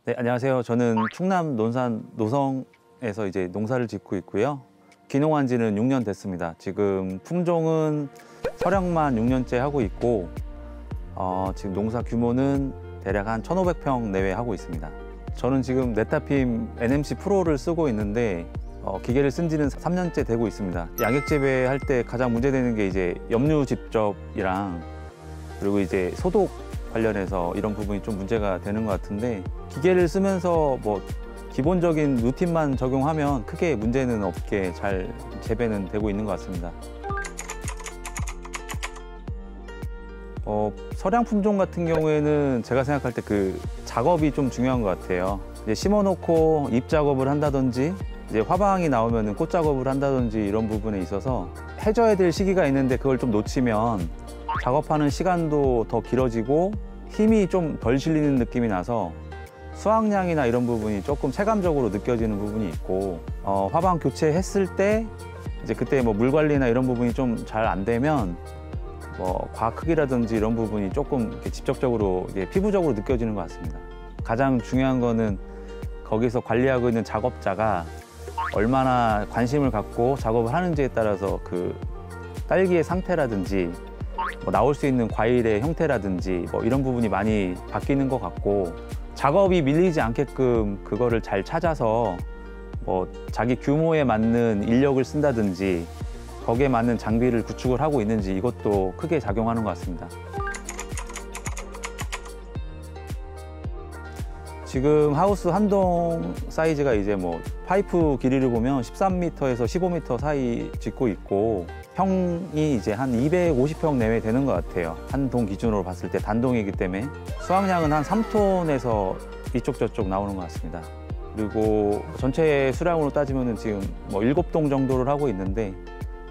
네, 안녕하세요. 저는 충남 논산 노성에서 이제 농사를 짓고 있고요. 귀농한 지는 6년 됐습니다. 지금 품종은 서량만 6년째 하고 있고, 지금 농사 규모는 대략 한 1,500평 내외 하고 있습니다. 저는 지금 네타핌 NMC 프로를 쓰고 있는데 기계를 쓴 지는 3년째 되고 있습니다. 양액 재배할 때 가장 문제되는 게 이제 염류 집접이랑 그리고 이제 소독 관련해서 이런 부분이 좀 문제가 되는 것 같은데, 기계를 쓰면서 뭐 기본적인 루틴만 적용하면 크게 문제는 없게 잘 재배는 되고 있는 것 같습니다. 서량 품종 같은 경우에는 제가 생각할 때 그 작업이 좀 중요한 것 같아요. 이제 심어놓고 잎 작업을 한다든지, 이제 화방이 나오면 꽃 작업을 한다든지 이런 부분에 있어서 해줘야 될 시기가 있는데 그걸 좀 놓치면 작업하는 시간도 더 길어지고 힘이 좀 덜 실리는 느낌이 나서 수확량이나 이런 부분이 조금 체감적으로 느껴지는 부분이 있고, 화방 교체했을 때 이제 그때 뭐 물 관리나 이런 부분이 좀 잘 안 되면 뭐 과 크기라든지 이런 부분이 조금 이렇게 직접적으로 이게 피부적으로 느껴지는 것 같습니다. 가장 중요한 거는 거기서 관리하고 있는 작업자가 얼마나 관심을 갖고 작업을 하는지에 따라서 그 딸기의 상태라든지 뭐 나올 수 있는 과일의 형태라든지 뭐 이런 부분이 많이 바뀌는 것 같고, 작업이 밀리지 않게끔 그거를 잘 찾아서 뭐 자기 규모에 맞는 인력을 쓴다든지 거기에 맞는 장비를 구축을 하고 있는지, 이것도 크게 작용하는 것 같습니다. 지금 하우스 한 동 사이즈가 이제 뭐 파이프 길이를 보면 13m에서 15m 사이 짓고 있고, 평이 이제 한 250평 내외 되는 것 같아요. 한 동 기준으로 봤을 때 단동이기 때문에 수확량은 한 3톤에서 이쪽 저쪽 나오는 것 같습니다. 그리고 전체 수량으로 따지면 지금 뭐 7동 정도를 하고 있는데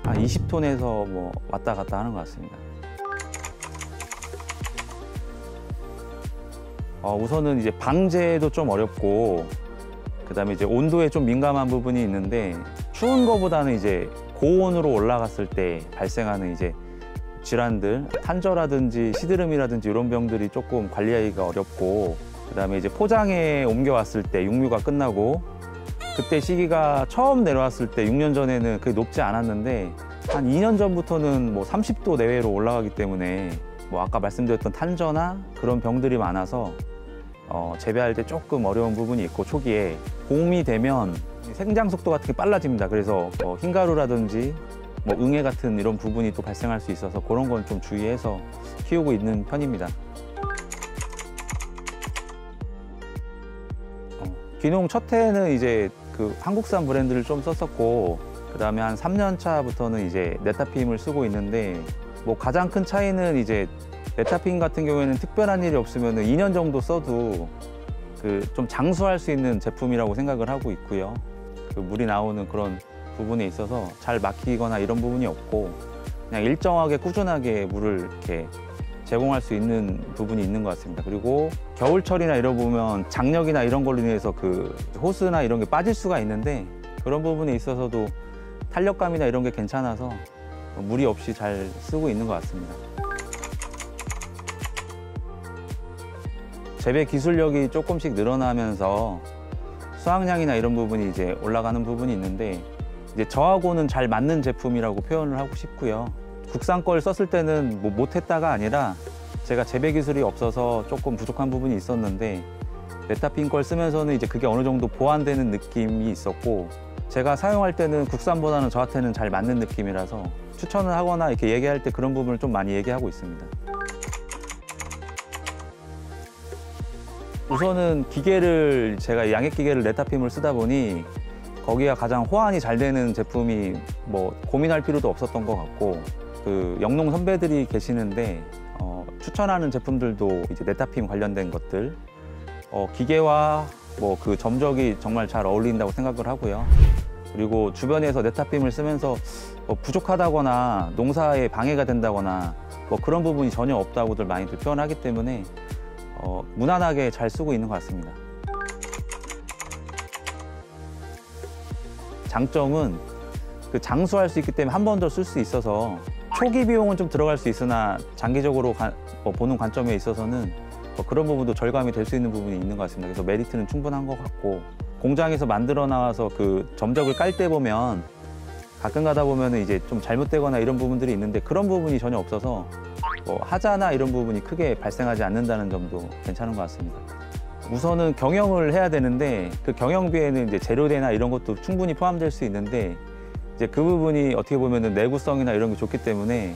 한 20톤에서 뭐 왔다 갔다 하는 것 같습니다. 우선은 이제 방제도 좀 어렵고, 그다음에 이제 온도에 좀 민감한 부분이 있는데, 추운 거보다는 이제 고온으로 올라갔을 때 발생하는 이제 질환들, 탄저라든지 시드름이라든지 이런 병들이 조금 관리하기가 어렵고, 그다음에 이제 포장에 옮겨왔을 때 육류가 끝나고, 그때 시기가 처음 내려왔을 때 6년 전에는 그게 높지 않았는데 한 2년 전부터는 뭐 30도 내외로 올라가기 때문에 뭐 아까 말씀드렸던 탄저나 그런 병들이 많아서 재배할 때 조금 어려운 부분이 있고, 초기에 봄이 되면 생장 속도 같은 게 빨라집니다. 그래서 흰가루라든지 뭐 응애 같은 이런 부분이 또 발생할 수 있어서 그런 건 좀 주의해서 키우고 있는 편입니다. 귀농 첫 해는 이제 그 한국산 브랜드를 좀 썼었고, 그 다음에 한 3년 차부터는 이제 네타핌을 쓰고 있는데, 뭐 가장 큰 차이는 이제 네타핌 같은 경우에는 특별한 일이 없으면 2년 정도 써도 그 좀 장수할 수 있는 제품이라고 생각을 하고 있고요. 그 물이 나오는 그런 부분에 있어서 잘 막히거나 이런 부분이 없고, 그냥 일정하게 꾸준하게 물을 이렇게 제공할 수 있는 부분이 있는 것 같습니다. 그리고 겨울철이나 이런 보면 장력이나 이런 걸로 인해서 그 호스나 이런 게 빠질 수가 있는데, 그런 부분에 있어서도 탄력감이나 이런 게 괜찮아서 무리 없이 잘 쓰고 있는 것 같습니다. 재배 기술력이 조금씩 늘어나면서 수확량이나 이런 부분이 이제 올라가는 부분이 있는데, 이제 저하고는 잘 맞는 제품이라고 표현을 하고 싶고요. 국산 걸 썼을 때는 뭐 못했다가 아니라 제가 재배 기술이 없어서 조금 부족한 부분이 있었는데, 네타핌 걸 쓰면서는 이제 그게 어느 정도 보완되는 느낌이 있었고, 제가 사용할 때는 국산보다는 저한테는 잘 맞는 느낌이라서 추천을 하거나 이렇게 얘기할 때 그런 부분을 좀 많이 얘기하고 있습니다. 우선은 기계를, 제가 양액 기계를 네타핌을 쓰다 보니 거기가 가장 호환이 잘 되는 제품이 뭐 고민할 필요도 없었던 것 같고, 그 영농 선배들이 계시는데 추천하는 제품들도 이제 네타핌 관련된 것들, 기계와 뭐 그 점적이 정말 잘 어울린다고 생각을 하고요. 그리고 주변에서 네타핌을 쓰면서 부족하다거나 농사에 방해가 된다거나 뭐 그런 부분이 전혀 없다고들 많이들 표현하기 때문에 무난하게 잘 쓰고 있는 것 같습니다. 장점은 그 장수할 수 있기 때문에 한 번 더 쓸 수 있어서 초기 비용은 좀 들어갈 수 있으나 장기적으로 보는 관점에 있어서는 그런 부분도 절감이 될 수 있는 부분이 있는 것 같습니다. 그래서 메리트는 충분한 것 같고, 공장에서 만들어 나와서 그 점적을 깔 때 보면 가끔 가다 보면 이제 좀 잘못되거나 이런 부분들이 있는데 그런 부분이 전혀 없어서 하자나 이런 부분이 크게 발생하지 않는다는 점도 괜찮은 것 같습니다. 우선은 경영을 해야 되는데 그 경영비에는 이제 재료대나 이런 것도 충분히 포함될 수 있는데 이제 그 부분이 어떻게 보면은 내구성이나 이런 게 좋기 때문에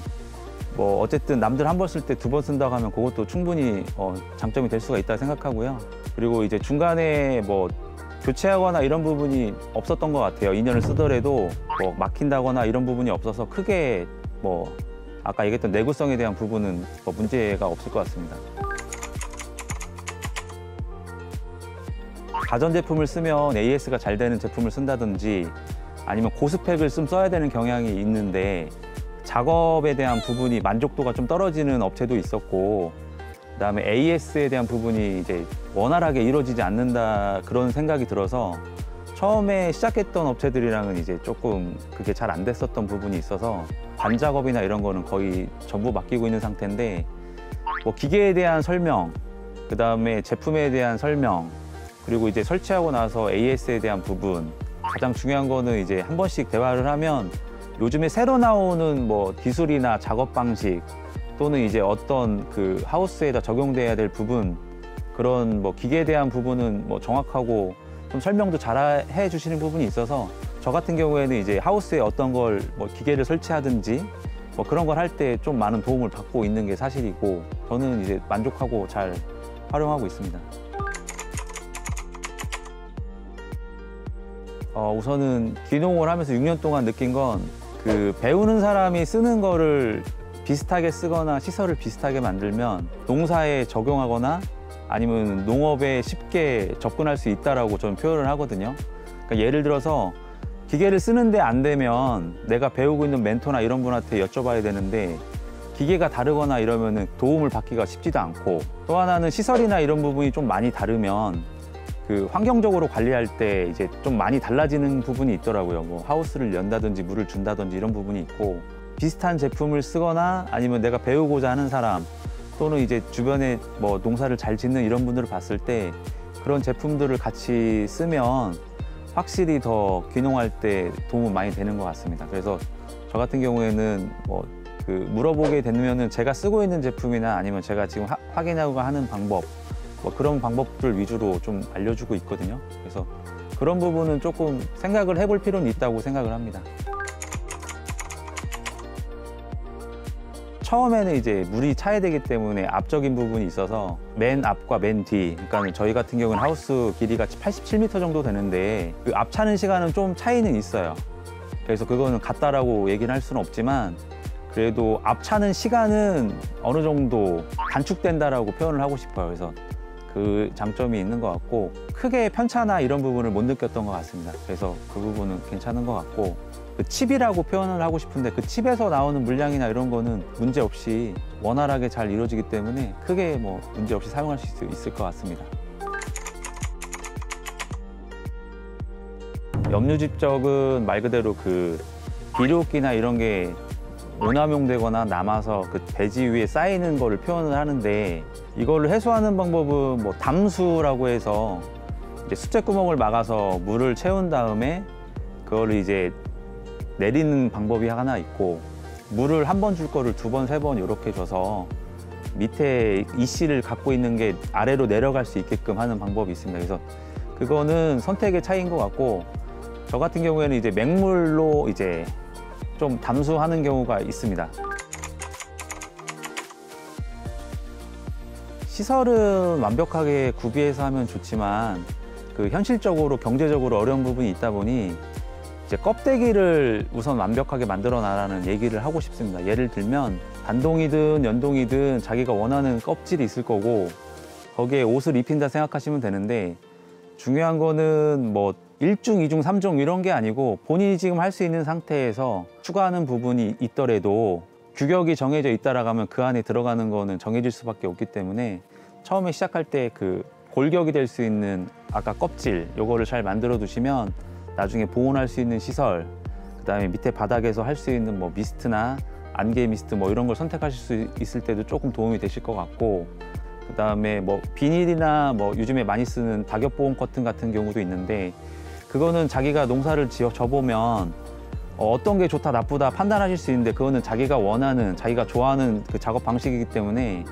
어쨌든 남들 한 번 쓸 때 두 번 쓴다고 하면 그것도 충분히 장점이 될 수가 있다 생각하고요. 그리고 이제 중간에 교체하거나 이런 부분이 없었던 것 같아요. 2년을 쓰더라도 막힌다거나 이런 부분이 없어서 크게 아까 얘기했던 내구성에 대한 부분은 문제가 없을 것 같습니다. 가전제품을 쓰면 AS가 잘 되는 제품을 쓴다든지 아니면 고스펙을 좀 써야 되는 경향이 있는데 작업에 대한 부분이 만족도가 좀 떨어지는 업체도 있었고, 그다음에 AS에 대한 부분이 이제 원활하게 이루어지지 않는다 그런 생각이 들어서 처음에 시작했던 업체들이랑은 이제 조금 그게 잘 안 됐었던 부분이 있어서 반작업이나 이런 거는 거의 전부 맡기고 있는 상태인데 기계에 대한 설명, 그다음에 제품에 대한 설명, 그리고 이제 설치하고 나서 AS에 대한 부분, 가장 중요한 거는 이제 한 번씩 대화를 하면 요즘에 새로 나오는 기술이나 작업 방식 또는 이제 어떤 그 하우스에다 적용돼야 될 부분, 그런 기계에 대한 부분은 정확하고 좀 설명도 잘 해주시는 부분이 있어서 저 같은 경우에는 이제 하우스에 어떤 걸 기계를 설치하든지 그런 걸 할 때 좀 많은 도움을 받고 있는 게 사실이고 저는 이제 만족하고 잘 활용하고 있습니다. 우선은 귀농을 하면서 6년 동안 느낀 건 그 배우는 사람이 쓰는 거를 비슷하게 쓰거나 시설을 비슷하게 만들면 농사에 적용하거나 아니면 농업에 쉽게 접근할 수 있다라고 저는 표현을 하거든요. 그러니까 예를 들어서 기계를 쓰는데 안 되면 내가 배우고 있는 멘토나 이런 분한테 여쭤봐야 되는데 기계가 다르거나 이러면은 도움을 받기가 쉽지도 않고, 또 하나는 시설이나 이런 부분이 좀 많이 다르면 그 환경적으로 관리할 때 이제 좀 많이 달라지는 부분이 있더라고요. 하우스를 연다든지 물을 준다든지 이런 부분이 있고, 비슷한 제품을 쓰거나 아니면 내가 배우고자 하는 사람 또는 이제 주변에 농사를 잘 짓는 이런 분들을 봤을 때 그런 제품들을 같이 쓰면 확실히 더 귀농할 때 도움은 많이 되는 것 같습니다. 그래서 저 같은 경우에는 물어보게 되면은 제가 쓰고 있는 제품이나 아니면 제가 지금 확인하고 하는 방법, 그런 방법들 위주로 좀 알려주고 있거든요. 그래서 그런 부분은 조금 생각을 해볼 필요는 있다고 생각을 합니다. 처음에는 이제 물이 차야 되기 때문에 앞적인 부분이 있어서 맨 앞과 맨 뒤, 그러니까 저희 같은 경우는 하우스 길이가 87m 정도 되는데 그 앞 차는 시간은 좀 차이는 있어요. 그래서 그거는 같다라고 얘기는 할 수는 없지만 그래도 앞 차는 시간은 어느 정도 단축된다라고 표현을 하고 싶어요. 그래서 그 장점이 있는 것 같고 크게 편차나 이런 부분을 못 느꼈던 것 같습니다. 그래서 그 부분은 괜찮은 것 같고, 그 칩이라고 표현을 하고 싶은데 그 칩에서 나오는 물량이나 이런 거는 문제 없이 원활하게 잘 이루어지기 때문에 크게 문제 없이 사용할 수 있을 것 같습니다. 염류집적은 말 그대로 그 비료기나 이런 게 오남용되거나 남아서 그 배지 위에 쌓이는 거를 표현을 하는데, 이거를 해소하는 방법은 담수라고 해서 이제 수채구멍을 막아서 물을 채운 다음에 그거를 이제 내리는 방법이 하나 있고, 물을 한 번 줄 거를 두 번, 세 번 이렇게 줘서 밑에 이씨를 갖고 있는 게 아래로 내려갈 수 있게끔 하는 방법이 있습니다. 그래서 그거는 선택의 차이인 것 같고, 저 같은 경우에는 이제 맹물로 이제 좀 담수하는 경우가 있습니다. 시설은 완벽하게 구비해서 하면 좋지만 그 현실적으로 경제적으로 어려운 부분이 있다 보니 이제 껍데기를 우선 완벽하게 만들어 놔라는 얘기를 하고 싶습니다. 예를 들면 단동이든 연동이든 자기가 원하는 껍질이 있을 거고 거기에 옷을 입힌다 생각하시면 되는데, 중요한 거는 1중, 2중, 3중 이런 게 아니고 본인이 지금 할 수 있는 상태에서 추가하는 부분이 있더라도 규격이 정해져 있다라고 하면 그 안에 들어가는 거는 정해질 수밖에 없기 때문에 처음에 시작할 때 그 골격이 될 수 있는 아까 껍질 요거를 잘 만들어 두시면 나중에 보온할 수 있는 시설, 그다음에 밑에 바닥에서 할 수 있는 미스트나 안개 미스트 뭐 이런 걸 선택하실 수 있을 때도 조금 도움이 되실 것 같고, 그다음에 뭐 비닐이나 뭐 요즘에 많이 쓰는 낙엽보온 커튼 같은 경우도 있는데, 그거는 자기가 농사를 져보면 어떤 게 좋다 나쁘다 판단하실 수 있는데, 그거는 자기가 원하는, 자기가 좋아하는 그 작업 방식이기 때문에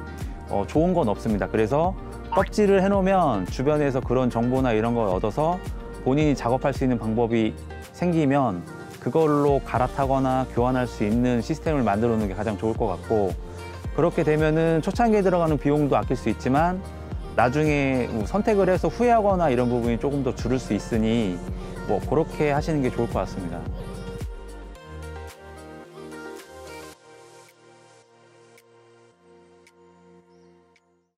좋은 건 없습니다. 그래서 껍질을 해놓으면 주변에서 그런 정보나 이런 걸 얻어서 본인이 작업할 수 있는 방법이 생기면 그걸로 갈아타거나 교환할 수 있는 시스템을 만들어 놓는 게 가장 좋을 것 같고, 그렇게 되면은 초창기에 들어가는 비용도 아낄 수 있지만 나중에 뭐 선택을 해서 후회하거나 이런 부분이 조금 더 줄을 수 있으니 뭐 그렇게 하시는 게 좋을 것 같습니다.